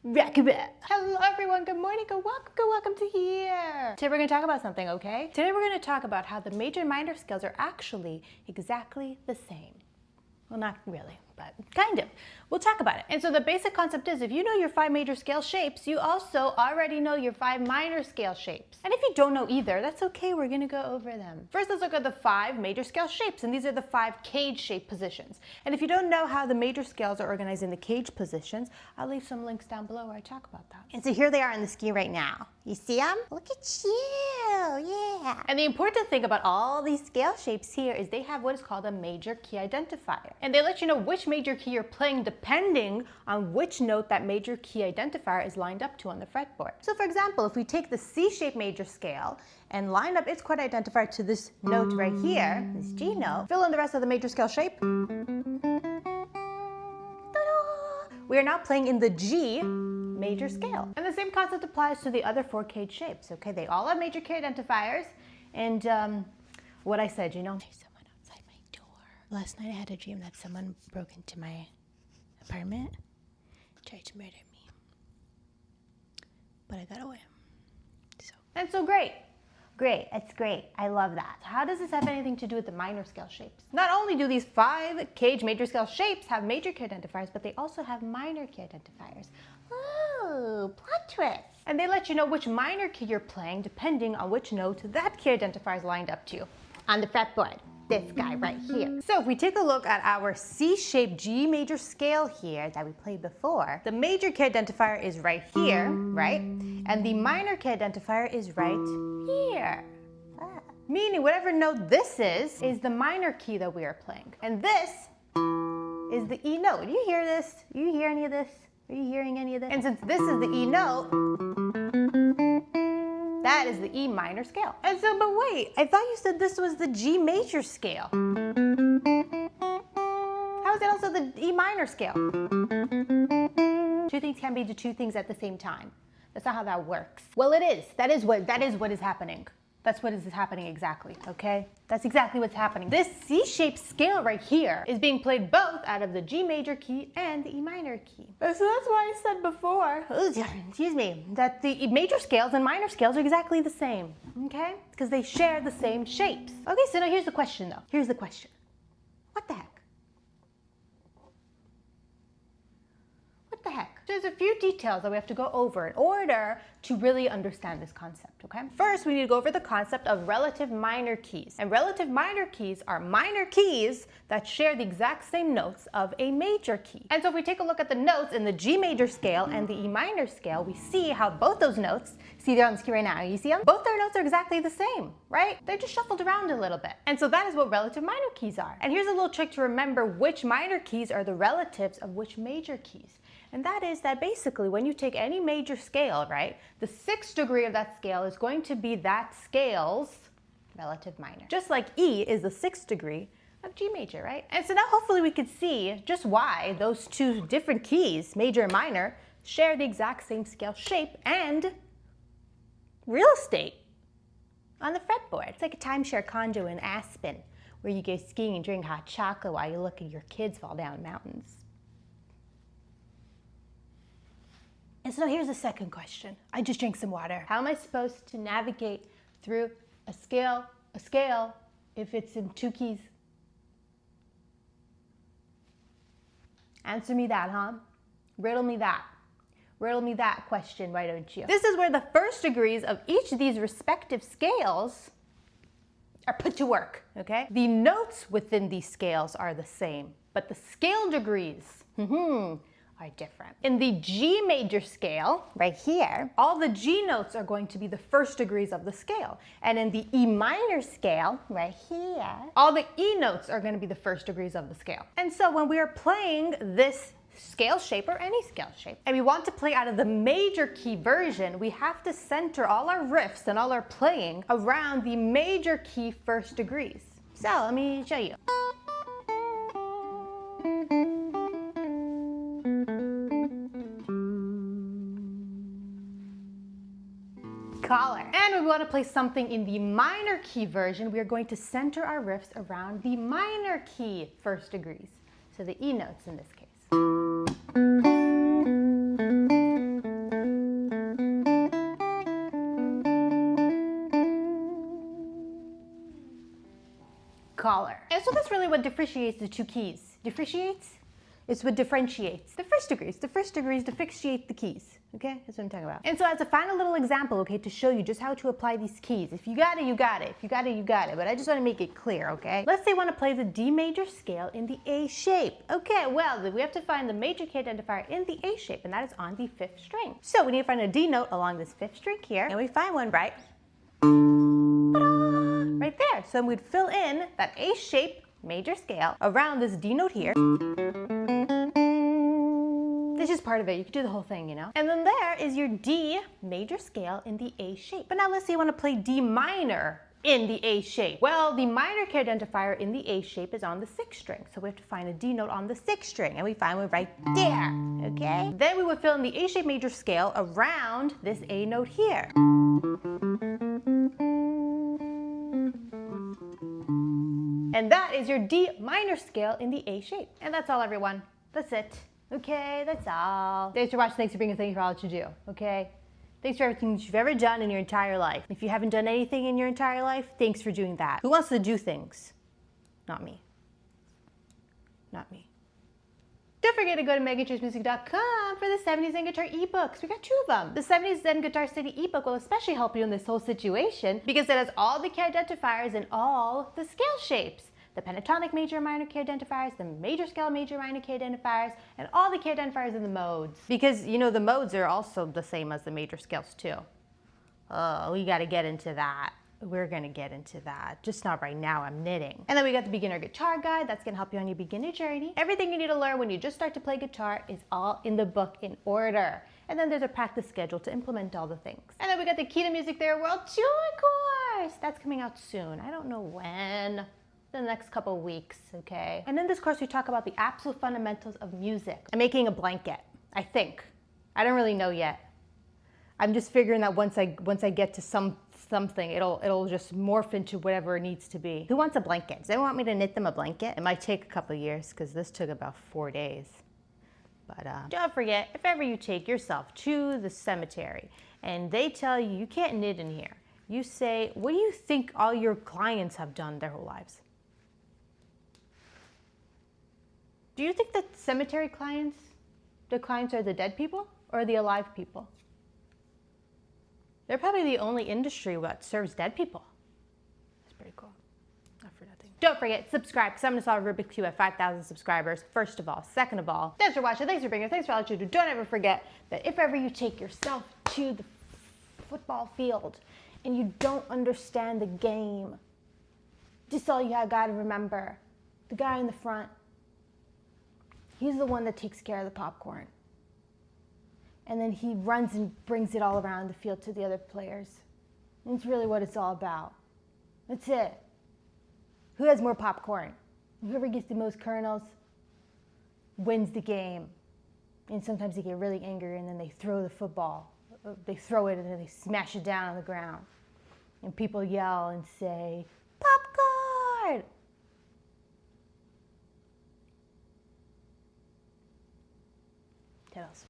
Hello everyone, good morning, good welcome to here. Today we're going to talk about something, okay? Today we're going to talk about how the major and minor scales are actually exactly the same. Well, not really, but kind of. We'll talk about it. And so the basic concept is if you know your 5 major scale shapes, you also already know your 5 minor scale shapes. And if you don't know either, that's okay, we're gonna go over them. First, let's look at the 5 major scale shapes, and these are the 5 cage shape positions. And if you don't know how the major scales are organized in the cage positions, I'll leave some links down below where I talk about that. And so here they are on the ski right now. You see them? Look at you, yeah. And the important thing about all these scale shapes here is they have what is called a major key identifier. And they let you know which major key you're playing depending on which note that major key identifier is lined up to on the fretboard. So for example, if we take the C-shaped major scale and line up its chord identifier to this note right here, this G note, fill in the rest of the major scale shape. We are now playing in the G major scale. And the same concept applies to the other 4 cage shapes, okay? They all have major key identifiers. And what I said, you know, there's someone outside my door. Last night I had a dream that someone broke into my apartment, tried to murder me. But I got away. And so great. Great, that's great. I love that. How does this have anything to do with the minor scale shapes? Not only do these 5 cage major scale shapes have major key identifiers, but they also have minor key identifiers. Ooh, plot twist. And they let you know which minor key you're playing depending on which note that key identifier is lined up to On the fretboard, this guy right here. So if we take a look at our C-shaped G major scale here that we played before, the major key identifier is right here, right? And the minor key identifier is right here. Meaning whatever note this is the minor key that we are playing. And this is the E note. Do you hear this? Do you hear any of this? Are you hearing any of this? And since this is the E note, that is the E minor scale. And so, but wait, I thought you said this was the G major scale. How is it also the E minor scale? 2 things can be 2 things at the same time. That's not how that works. Well, it is. That is what is happening. That's what is happening exactly, okay? That's exactly what's happening. This C-shaped scale right here is being played both out of the G major key and the E minor key. So that's why I said before, excuse me, that the major scales and minor scales are exactly the same, okay? Because they share the same shapes. Okay, so now here's the question though. Here's the question. What the heck? What the heck? There's a few details that we have to go over in order to really understand this concept, okay? First, we need to go over the concept of relative minor keys. And relative minor keys are minor keys that share the exact same notes of a major key. And so if we take a look at the notes in the G major scale and the E minor scale, we see how both those notes, see they're on the screen right now, you see them? Both their notes are exactly the same, right? They're just shuffled around a little bit. And so that is what relative minor keys are. And here's a little trick to remember which minor keys are the relatives of which major keys. And that is that basically when you take any major scale, right, the 6th degree of that scale is going to be that scale's relative minor. Just like E is the 6th degree of G major, right? And so now hopefully we could see just why those 2 different keys, major and minor, share the exact same scale shape and real estate on the fretboard. It's like a timeshare condo in Aspen where you go skiing and drink hot chocolate while you look at your kids fall down mountains. And so here's the second question. I just drank some water. How am I supposed to navigate through a scale if it's in 2 keys? Answer me that, huh? Riddle me that. Riddle me that question, why don't you? This is where the 1st degrees of each of these respective scales are put to work, okay? The notes within these scales are the same, but the scale degrees, are different. In the G major scale, right here, all the G notes are going to be the 1st degrees of the scale. And in the E minor scale, right here, all the E notes are going to be the 1st degrees of the scale. And so when we are playing this scale shape or any scale shape, and we want to play out of the major key version, we have to center all our riffs and all our playing around the major key 1st degrees. So let me show you. Collar. And we want to play something in the minor key version. We are going to center our riffs around the minor key 1st degrees. So the E notes in this case. color. And so that's really what differentiates the two keys. Differentiates? It's what differentiates the first degrees. The first degrees differentiate the keys. Okay, that's what I'm talking about. And so as a final little example, okay, to show you just how to apply these keys. If you got it, you got it. If you got it, you got it. But I just want to make it clear, okay? Let's say I want to play the D major scale in the A shape. Okay, well, then we have to find the major key identifier in the A shape, and that is on the 5th string. So we need to find a D note along this 5th string here, and we find one right there. So we'd fill in that A shape major scale around this D note here. This is part of it. You could do the whole thing, you know? And then there is your D major scale in the A shape. But now let's say you want to play D minor in the A shape. Well, the minor key identifier in the A shape is on the 6th string. So we have to find a D note on the 6th string, and we find one right there, okay? Then we would fill in the A shape major scale around this A note here. And that is your D minor scale in the A shape. And that's all, everyone. That's it. Okay, that's all. Thanks for watching. Thanks for being here. Thanks for all that you do. Okay? Thanks for everything that you've ever done in your entire life. If you haven't done anything in your entire life, thanks for doing that. Who wants to do things? Not me. Not me. Don't forget to go to megantracemusic.com for the 70s and guitar ebooks. We got 2 of them. The 70s and Guitar Study ebook will especially help you in this whole situation because it has all the key identifiers in all the scale shapes. The pentatonic major and minor key identifiers, the major scale major minor key identifiers, and all the key identifiers in the modes. Because, you know, the modes are also the same as the major scales too. Oh, we gotta get into that. We're gonna get into that. Just not right now, I'm knitting. And then we got the beginner guitar guide. That's gonna help you on your beginner journey. Everything you need to learn when you just start to play guitar is all in the book in order. And then there's a practice schedule to implement all the things. And then we got the Key to Music Theory World Tour course. That's coming out soon. I don't know when. The next couple of weeks, okay? And in this course, we talk about the absolute fundamentals of music. I'm making a blanket, I think. I don't really know yet. I'm just figuring that once I get to something, it'll just morph into whatever it needs to be. Who wants a blanket? Does anyone want me to knit them a blanket? It might take a couple of years because this took about 4 days. But don't forget, if ever you take yourself to the cemetery and they tell you you can't knit in here, you say, what do you think all your clients have done their whole lives? Do you think that cemetery clients, the clients are the dead people or the alive people? They're probably the only industry that serves dead people. That's pretty cool. Not for nothing. Don't forget, subscribe, because I'm going to solve Rubik's Cube at 5,000 subscribers, first of all. Second of all, thanks for watching, thanks for being here, thanks for all that you do. Don't ever forget that if ever you take yourself to the football field and you don't understand the game, just all you got to remember, the guy in the front, he's the one that takes care of the popcorn. And then he runs and brings it all around the field to the other players. And it's really what it's all about. That's it. Who has more popcorn? Whoever gets the most kernels wins the game. And sometimes they get really angry and then they throw the football. They throw it and then they smash it down on the ground. And people yell and say, popcorn! What else?